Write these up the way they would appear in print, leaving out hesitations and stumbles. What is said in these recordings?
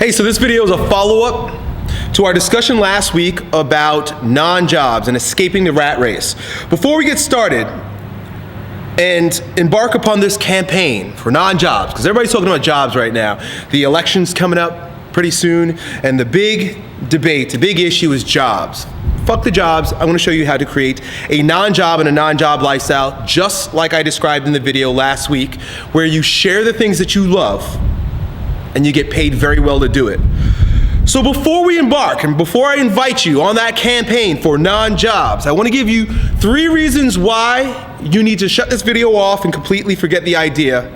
Hey, so this video is a follow-up to our discussion last week about non-jobs and escaping the rat race. Before we get started and embark upon this campaign for non-jobs, because everybody's talking about jobs right now, the election's coming up pretty soon, and the big debate, the big issue is jobs. Fuck the jobs. I'm going to show you how to create a non-job and a non-job lifestyle, just like I described in the video last week, where you share the things that you love and you get paid very well to do it. So before we embark and before I invite you on that campaign for non-jobs, I want to give you 3 reasons why you need to shut this video off and completely forget the idea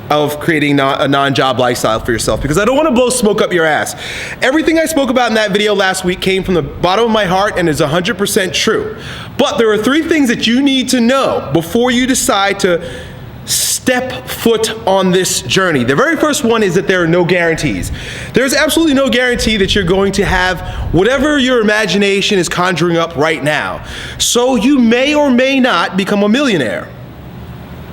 of creating a non-job lifestyle for yourself, because I don't want to blow smoke up your ass. Everything I spoke about in that video last week came from the bottom of my heart and is 100% true. But there are 3 things that you need to know before you decide to step foot on this journey. The very first one is that there are no guarantees. There's absolutely no guarantee that you're going to have whatever your imagination is conjuring up right now. So you may or may not become a millionaire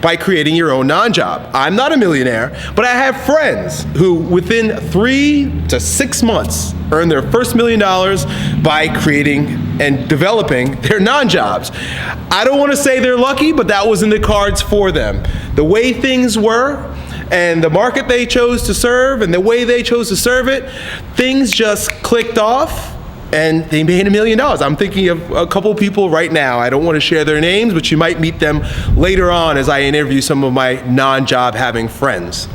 by creating your own non-job. I'm not a millionaire, but I have friends who within 3 to 6 months earn their first $1 million by creating and developing their non-jobs. I don't want to say they're lucky, but that was in the cards for them. The way things were and the market they chose to serve and the way they chose to serve it, things just clicked off and they made $1 million. I'm thinking of a couple people right now. I don't want to share their names, but you might meet them later on as I interview some of my non-job having friends.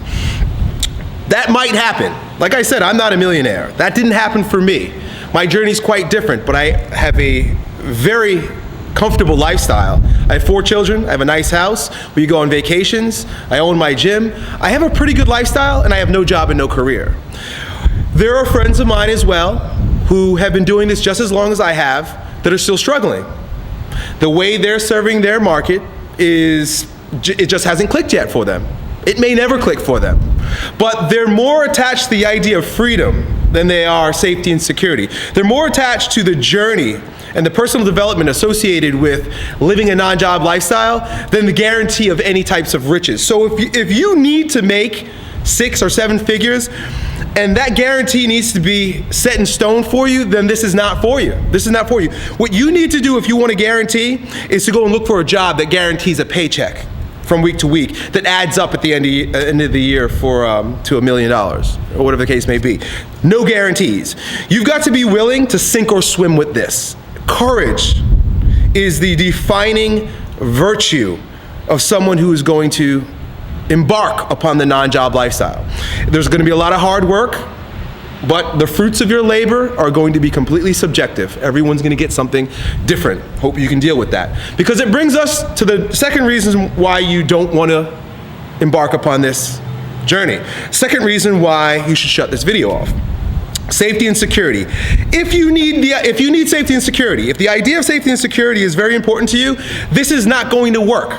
That might happen. Like I said, I'm not a millionaire. That didn't happen for me. My journey's quite different, but I have a very comfortable lifestyle. I have 4 children, I have a nice house, we go on vacations, I own my gym. I have a pretty good lifestyle and I have no job and no career. There are friends of mine as well who have been doing this just as long as I have that are still struggling. The way they're serving their market it just hasn't clicked yet for them. It may never click for them. But they're more attached to the idea of freedom than they are safety and security. They're more attached to the journey and the personal development associated with living a non-job lifestyle than the guarantee of any types of riches. So if you need to make 6 or 7 figures and that guarantee needs to be set in stone for you, then this is not for you. This is not for you. What you need to do if you want a guarantee is to go and look for a job that guarantees a paycheck from week to week that adds up at the end of the year to $1 million or whatever the case may be. No guarantees. You've got to be willing to sink or swim with this. Courage is the defining virtue of someone who is going to embark upon the non-job lifestyle. There's going to be a lot of hard work, but the fruits of your labor are going to be completely subjective. Everyone's going to get something different. Hope you can deal with that. Because it brings us to the second reason why you don't want to embark upon this journey. Second reason why you should shut this video off. Safety and security. If you need safety and security, if the idea of safety and security is very important to you, this is not going to work.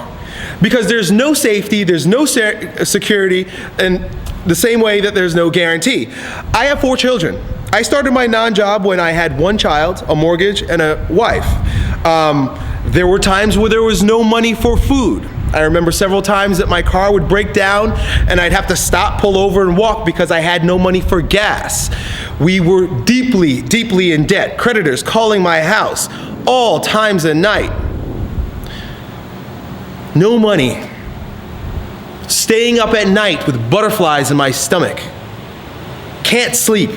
Because there's no safety, there's no security, and the same way that there's no guarantee. I have 4 children. I started my non-job when I had 1 child, a mortgage, and a wife. There were times where there was no money for food. I remember several times that my car would break down and I'd have to stop, pull over, and walk because I had no money for gas. We were deeply, deeply in debt. Creditors calling my house all times of night. No money. Staying up at night with butterflies in my stomach. Can't sleep.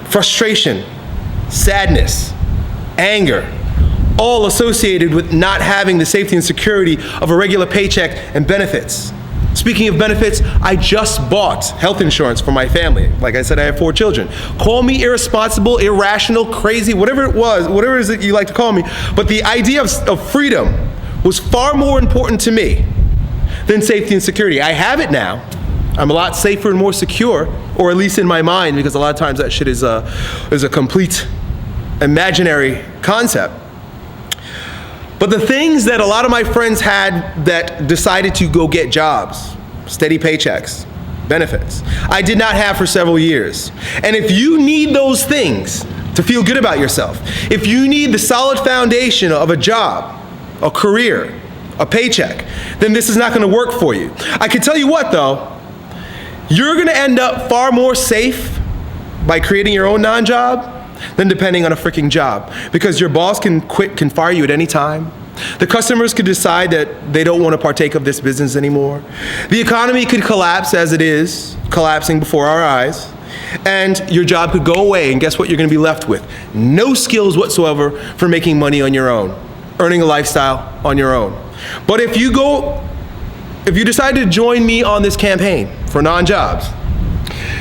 Frustration, sadness, anger, all associated with not having the safety and security of a regular paycheck and benefits. Speaking of benefits, I just bought health insurance for my family. Like I said, I have 4 children. Call me irresponsible, irrational, crazy, whatever it was, whatever it is that you like to call me, but the idea of freedom was far more important to me than safety and security. I have it now. I'm a lot safer and more secure, or at least in my mind, because a lot of times that shit is a complete imaginary concept. But the things that a lot of my friends had that decided to go get jobs, steady paychecks, benefits, I did not have for several years. And if you need those things to feel good about yourself, if you need the solid foundation of a job, a career, a paycheck, then this is not going to work for you. I can tell you what though, You're gonna end up far more safe by creating your own non-job than depending on a freaking job, because your boss can fire you at any time. The customers could decide that they don't want to partake of this business anymore. The economy could collapse, as it is collapsing before our eyes, and your job could go away, and guess what you're going to be left with? No skills whatsoever for making money on your own, earning a lifestyle on your own. But if you decide to join me on this campaign for non-jobs,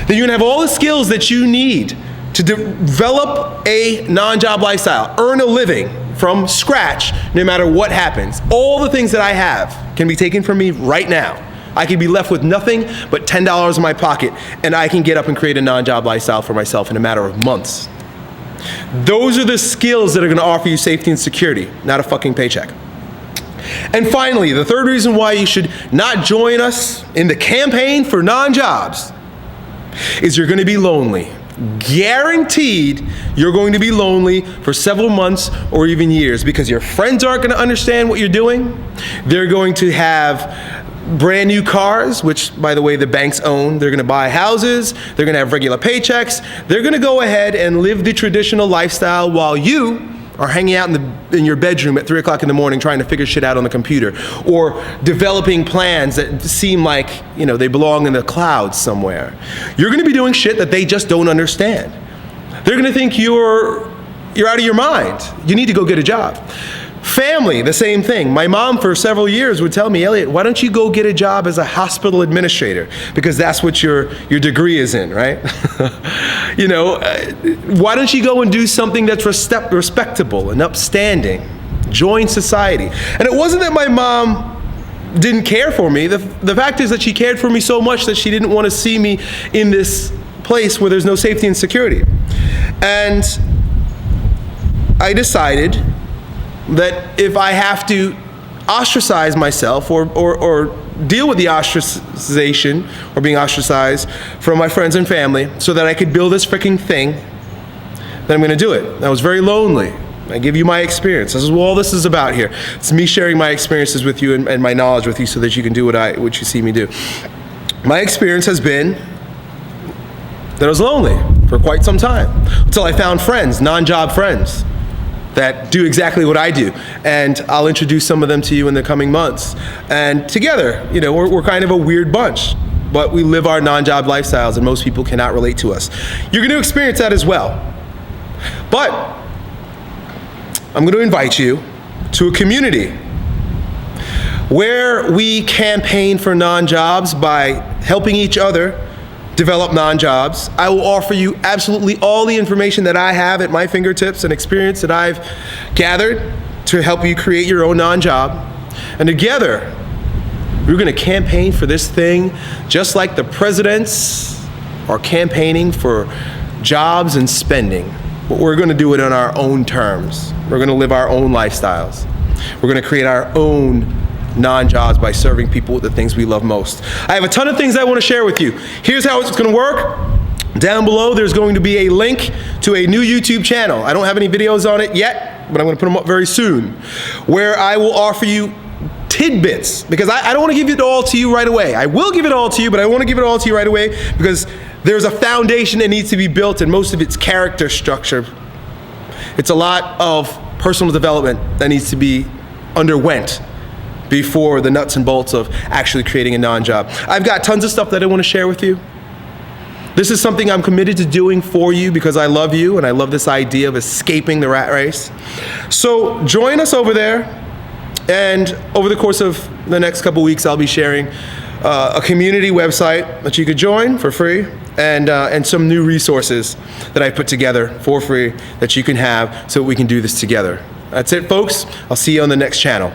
then you're going to have all the skills that you need to develop a non-job lifestyle, earn a living from scratch, no matter what happens. All the things that I have can be taken from me right now. I could be left with nothing but $10 in my pocket, and I can get up and create a non-job lifestyle for myself in a matter of months. Those are the skills that are gonna offer you safety and security, not a fucking paycheck. And finally, the third reason why you should not join us in the campaign for non-jobs is you're gonna be lonely. Guaranteed you're going to be lonely for several months or even years, because your friends aren't going to understand what you're doing. They're going to have brand new cars, which, by the way, the banks own. They're going to buy houses. They're going to have regular paychecks. They're going to go ahead and live the traditional lifestyle while you are hanging out in your bedroom at 3 o'clock in the morning trying to figure shit out on the computer, or developing plans that seem like, they belong in the clouds somewhere. You're gonna be doing shit that they just don't understand. They're gonna think you're out of your mind. You need to go get a job. Family, the same thing. My mom for several years would tell me, Elliot, why don't you go get a job as a hospital administrator? Because that's what your degree is in, right? Why don't you go and do something that's respectable and upstanding? Join society. And it wasn't that my mom didn't care for me. The fact is that she cared for me so much that she didn't want to see me in this place where there's no safety and security. And I decided that if I have to ostracize myself or deal with the ostracization or being ostracized from my friends and family so that I could build this freaking thing, then I'm gonna do it. I was very lonely. I give you my experience. This is what all this is about here. It's me sharing my experiences with you and my knowledge with you so that you can do what you see me do. My experience has been that I was lonely for quite some time until I found friends, non-job friends, that do exactly what I do. And I'll introduce some of them to you in the coming months. And together, we're kind of a weird bunch, but we live our non-job lifestyles and most people cannot relate to us. You're gonna experience that as well. But I'm gonna invite you to a community where we campaign for non-jobs by helping each other develop non-jobs. I will offer you absolutely all the information that I have at my fingertips and experience that I've gathered to help you create your own non-job. And together, we're gonna campaign for this thing just like the presidents are campaigning for jobs and spending. But we're gonna do it on our own terms. We're gonna live our own lifestyles. We're gonna create our own non-jobs by serving people with the things we love most. I have a ton of things I want to share with you. Here's how it's going to work. Down below, there's going to be a link to a new YouTube channel. I don't have any videos on it yet, but I'm going to put them up very soon, where I will offer you tidbits, because I don't want to give it all to you right away. I will give it all to you, but I want to give it all to you right away because there's a foundation that needs to be built, and most of it's character structure. It's a lot of personal development that needs to be underwent before the nuts and bolts of actually creating a non-job. I've got tons of stuff that I want to share with you. This is something I'm committed to doing for you because I love you and I love this idea of escaping the rat race. So join us over there, and over the course of the next couple weeks, I'll be sharing a community website that you could join for free, and some new resources that I put together for free that you can have so we can do this together. That's it, folks. I'll see you on the next channel.